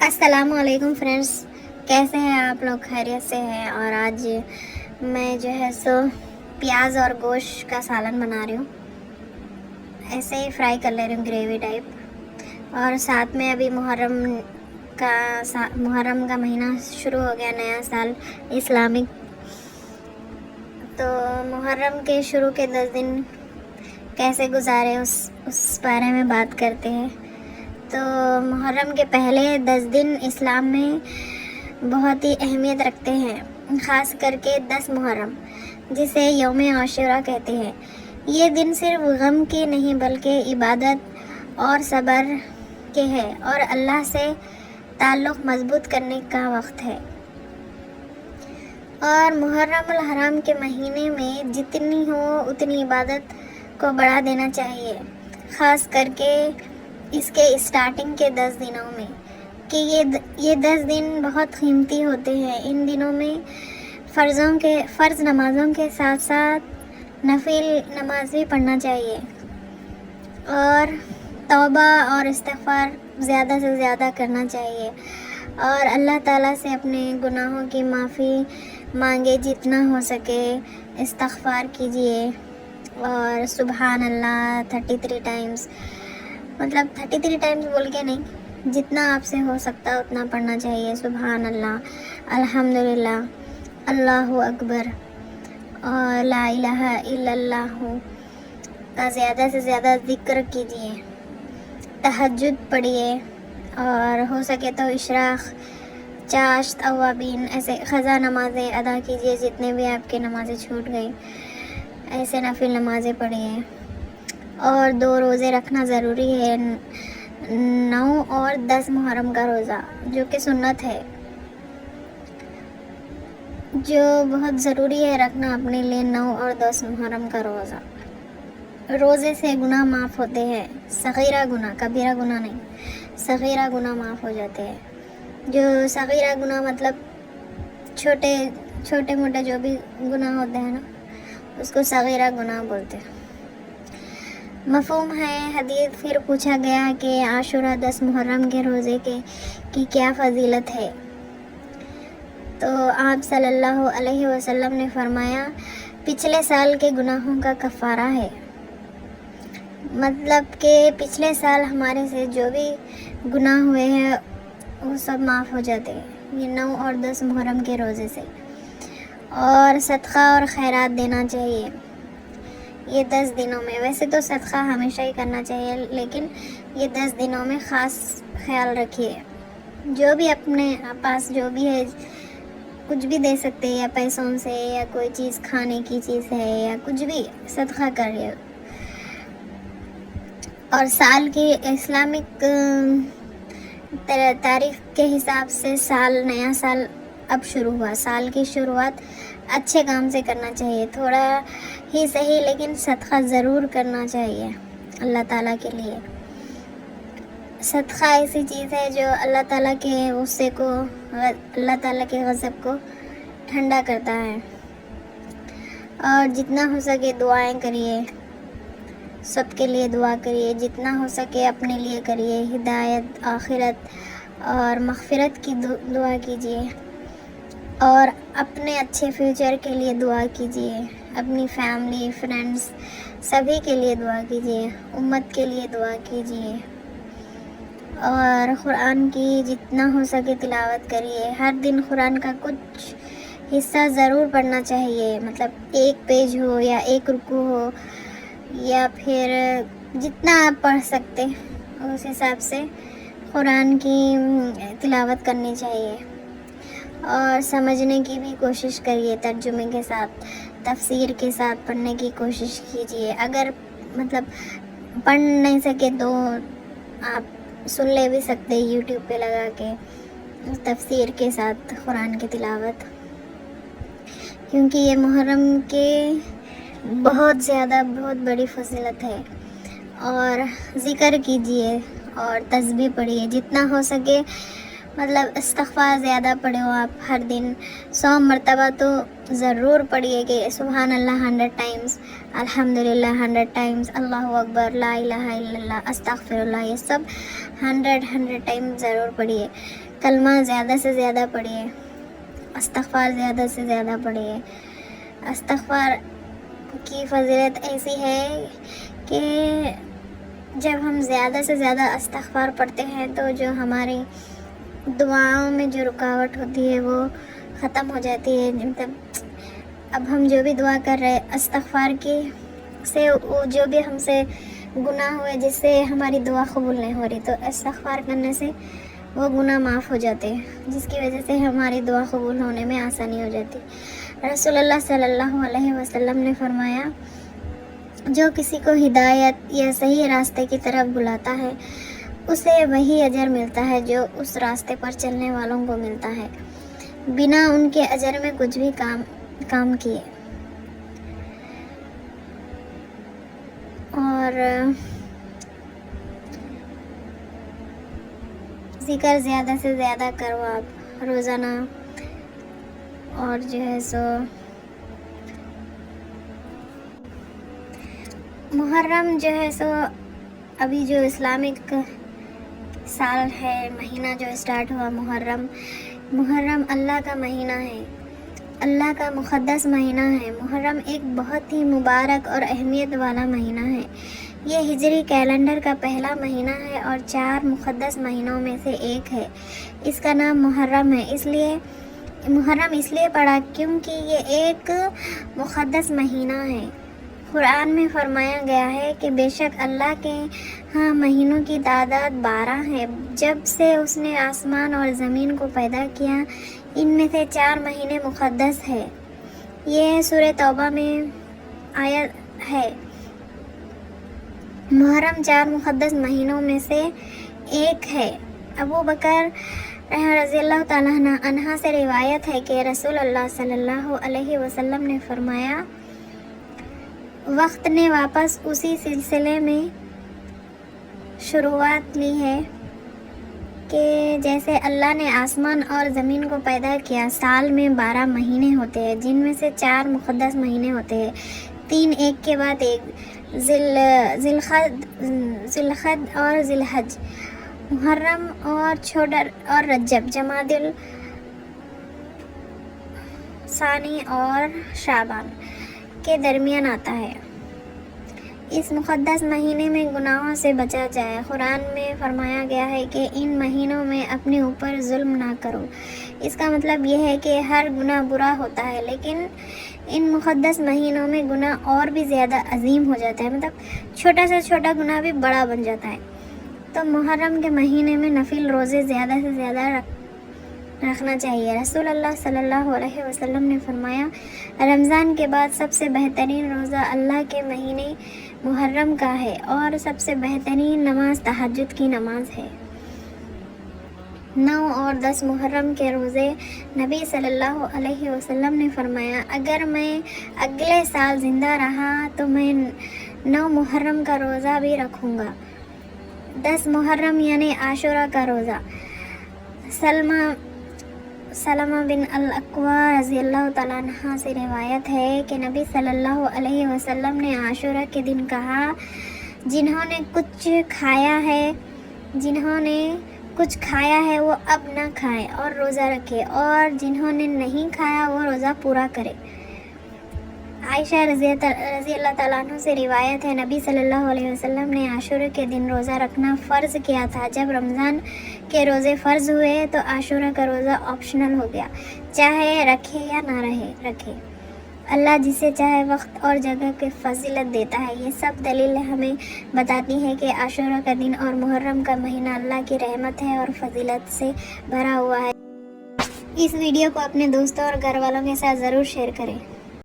السلام علیکم فرینڈس، کیسے ہیں آپ لوگ؟ خیریت سے ہیں؟ اور آج میں جو ہے سو پیاز اور گوشت کا سالن بنا رہی ہوں، ایسے ہی فرائی کر لے رہی ہوں گریوی ٹائپ۔ اور ساتھ میں ابھی محرم کا مہینہ شروع ہو گیا، نیا سال اسلامک۔ تو محرم کے شروع کے 10 دن کیسے گزارے اس بارے میں بات کرتے ہیں۔ تو محرم کے پہلے 10 دن اسلام میں بہت ہی اہمیت رکھتے ہیں، خاص کر کے 10 محرم، جسے یوم عاشورہ کہتے ہیں۔ یہ دن صرف غم کے نہیں بلکہ عبادت اور صبر کے ہے اور اللہ سے تعلق مضبوط کرنے کا وقت ہے۔ اور محرم الحرام کے مہینے میں جتنی ہو اتنی عبادت کو بڑھا دینا چاہیے، خاص کر کے اس کے اسٹارٹنگ کے 10 دنوں میں، کہ یہ 10 دن بہت قیمتی ہوتے ہیں۔ ان دنوں میں فرض نمازوں کے ساتھ ساتھ نفل نماز بھی پڑھنا چاہیے اور توبہ اور استغفار زیادہ سے زیادہ کرنا چاہیے، اور اللہ تعالیٰ سے اپنے گناہوں کی معافی مانگے، جتنا ہو سکے استغفار کیجیے، اور سبحان اللہ 33 ٹائمز، مطلب 33 ٹائمز بول کے نہیں، جتنا آپ سے ہو سکتا اتنا پڑھنا چاہیے۔ سبحان اللہ، الحمدللہ، اللہ اکبر، اور لا الہ الا اللہ کا زیادہ سے زیادہ ذکر کیجیے، تہجد پڑھیے، اور ہو سکے تو اشراق، چاشت، اوابین، ایسے قضا نمازیں ادا کیجیے، جتنے بھی آپ کی نمازیں چھوٹ گئی ایسے نفل نمازیں پڑھیے۔ اور 2 روزے رکھنا ضروری ہے، 9 اور 10 محرم کا روزہ، جو کہ سنت ہے، جو بہت ضروری ہے رکھنا اپنے لیے۔ 9 اور 10 محرم کا روزہ، روزے سے گناہ معاف ہوتے ہیں، صغیرہ گناہ، کبیرہ گناہ نہیں، صغیرہ گناہ معاف ہو جاتے ہیں۔ جو صغیرہ گناہ مطلب چھوٹے موٹے جو بھی گناہ ہوتے ہیں نا، اس کو صغیرہ گناہ بولتے ہیں۔ مفہوم ہے حدیث۔ پھر پوچھا گیا کہ عاشورہ 10 محرم کے روزے کی کیا فضیلت ہے؟ تو آپ صلی اللہ علیہ وسلم نے فرمایا، پچھلے سال کے گناہوں کا کفارہ ہے، مطلب کہ پچھلے سال ہمارے سے جو بھی گناہ ہوئے ہیں وہ سب معاف ہو جاتے ہیں یہ 9 اور 10 محرم کے روزے سے۔ اور صدقہ اور خیرات دینا چاہیے یہ 10 دنوں میں۔ ویسے تو صدقہ ہمیشہ ہی کرنا چاہیے، لیکن یہ 10 دنوں میں خاص خیال رکھیے۔ جو بھی اپنے پاس جو بھی ہے کچھ بھی دے سکتے ہیں، یا پیسوں سے، یا کوئی چیز کھانے کی چیز ہے، یا کچھ بھی صدقہ کریے۔ اور سال کی اسلامک تاریخ کے حساب سے نیا سال اب شروع ہوا۔ سال کی شروعات اچھے کام سے کرنا چاہیے، تھوڑا ہی صحیح لیکن صدقہ ضرور کرنا چاہیے اللہ تعالیٰ کے لیے۔ صدقہ ایسی چیز ہے جو اللہ تعالیٰ کے غصے کو، اللہ تعالیٰ کے غضب کو ٹھنڈا کرتا ہے۔ اور جتنا ہو سکے دعائیں کریے، سب کے لیے دعا کریے، جتنا ہو سکے اپنے لیے کریے، ہدایت، آخرت اور مغفرت کی دعا کیجیے، اور اپنے اچھے فیوچر کے لیے دعا کیجیے، اپنی فیملی، فرینڈس، سبھی کے لیے دعا کیجیے، امت کے لیے دعا کیجیے، اور قرآن کی جتنا ہو سکے تلاوت کریے۔ ہر دن قرآن کا کچھ حصہ ضرور پڑھنا چاہیے، مطلب 1 پیج ہو یا 1 رکوع ہو، یا پھر جتنا آپ پڑھ سکتے اس حساب سے قرآن کی تلاوت کرنی چاہیے، اور سمجھنے کی بھی کوشش کریے، ترجمے کے ساتھ، تفسیر کے ساتھ پڑھنے کی کوشش کیجیے۔ اگر مطلب پڑھ نہیں سکے تو آپ سن لے بھی سکتے یوٹیوب پہ لگا کے، تفسیر کے ساتھ قرآن کی تلاوت، کیونکہ یہ محرم کے بہت بڑی فضیلت ہے۔ اور ذکر کیجیے اور تسبیح پڑھیے، جتنا ہو سکے، مطلب استغفار زیادہ پڑھے ہو آپ، ہر دن 100 مرتبہ تو ضرور پڑھیے، کہ سبحان اللہ 100 ٹائمز، الحمدللہ 100 ٹائمز، اللہ اکبر، لا الہ الا اللہ، استغفر اللہ، یہ سب 100 ٹائم ضرور پڑھیے. کلمہ زیادہ سے زیادہ پڑھیے. استغفار زیادہ سے زیادہ پڑھیے. استغفار کی فضیلت ایسی ہے کہ جب ہم زیادہ سے زیادہ استغفار پڑھتے ہیں تو جو ہماری دعاؤں میں جو رکاوٹ ہوتی ہے وہ ختم ہو جاتی ہے. مطلب اب ہم جو بھی دعا کر رہے استغفار کی سے وہ جو بھی ہم سے گناہ ہوئے جس سے ہماری دعا قبول نہیں ہو رہی تو استغفار کرنے سے وہ گناہ معاف ہو جاتے ہیں جس کی وجہ سے ہماری دعا قبول ہونے میں آسانی ہو جاتی. رسول اللہ صلی اللہ علیہ وسلم نے فرمایا جو کسی کو ہدایت یا صحیح راستے کی طرف بلاتا ہے اسے وہی اجر ملتا ہے جو اس راستے پر چلنے والوں کو ملتا ہے بنا ان کے اجر میں کچھ بھی کام کیے. اور ذکر زیادہ سے زیادہ کرو آپ روزانہ. اور جو ہے سو محرم جو ہے سو ابھی جو اسلامک سال ہے مہینہ جو اسٹارٹ ہوا محرم اللہ کا مہینہ ہے. اللہ کا مقدس مہینہ ہے. محرم ایک بہت ہی مبارک اور اہمیت والا مہینہ ہے. یہ ہجری کیلنڈر کا پہلا مہینہ ہے اور 4 مقدس مہینوں میں سے ایک ہے. اس کا نام محرم ہے. محرم اس لیے پڑا کیونکہ یہ ایک مقدس مہینہ ہے. قرآن میں فرمایا گیا ہے کہ بے شک اللہ کے ہاں مہینوں کی تعداد 12 ہے. جب سے اس نے آسمان اور زمین کو پیدا کیا ان میں سے 4 مہینے مقدس ہے. یہ سورہ توبہ میں آیت ہے. محرم 4 مقدس مہینوں میں سے ایک ہے. ابو بکر رضی اللہ تعالیٰ عنہ سے روایت ہے کہ رسول اللہ صلی اللہ علیہ وسلم نے فرمایا وقت نے واپس اسی سلسلے میں شروعات لی ہے کہ جیسے اللہ نے آسمان اور زمین کو پیدا کیا. سال میں 12 مہینے ہوتے ہیں جن میں سے 4 مقدس مہینے ہوتے ہیں 3 ایک کے بعد ایک ذوالقعدہ اور ذی الحج. محرم اور رجب جمادی الثانی اور شعبان کے درمیان آتا ہے. اس مقدس مہینے میں گناہوں سے بچا جائے. قرآن میں فرمایا گیا ہے کہ ان مہینوں میں اپنے اوپر ظلم نہ کرو. اس کا مطلب یہ ہے کہ ہر گناہ برا ہوتا ہے لیکن ان مقدس مہینوں میں گناہ اور بھی زیادہ عظیم ہو جاتا ہے. مطلب چھوٹا سے چھوٹا گناہ بھی بڑا بن جاتا ہے. تو محرم کے مہینے میں نفل روزے زیادہ سے زیادہ رکھنا چاہیے. رسول اللہ صلی اللہ علیہ وسلم نے فرمایا رمضان کے بعد سب سے بہترین روزہ اللہ کے مہینے محرم کا ہے اور سب سے بہترین نماز تہجد کی نماز ہے. 9 اور 10 محرم کے روزے نبی صلی اللہ علیہ وسلم نے فرمایا اگر میں اگلے سال زندہ رہا تو میں 9 محرم کا روزہ بھی رکھوں گا. 10 محرم یعنی عاشورہ کا روزہ. سلمہ بن الاکوع رضی اللہ تعالیٰ عنہ سے روایت ہے کہ نبی صلی اللہ علیہ وسلم نے عاشورہ کے دن کہا جنہوں نے کچھ کھایا ہے وہ اب نہ کھائے اور روزہ رکھے اور جنہوں نے نہیں کھایا وہ روزہ پورا کرے. عائشہ رضی اللہ تعالیٰ عنہ سے روایت ہے نبی صلی اللہ علیہ وسلم نے عاشورہ کے دن روزہ رکھنا فرض کیا تھا. جب رمضان کے روزے فرض ہوئے تو عاشورہ کا روزہ آپشنل ہو گیا. چاہے رکھے یا نہ رکھے اللہ جسے چاہے وقت اور جگہ کی فضیلت دیتا ہے. یہ سب دلیلیں ہمیں بتاتی ہیں کہ عاشورہ کا دن اور محرم کا مہینہ اللہ کی رحمت ہے اور فضیلت سے بھرا ہوا ہے. اس ویڈیو کو اپنے دوستوں اور گھر والوں کے ساتھ ضرور شیئر کریں.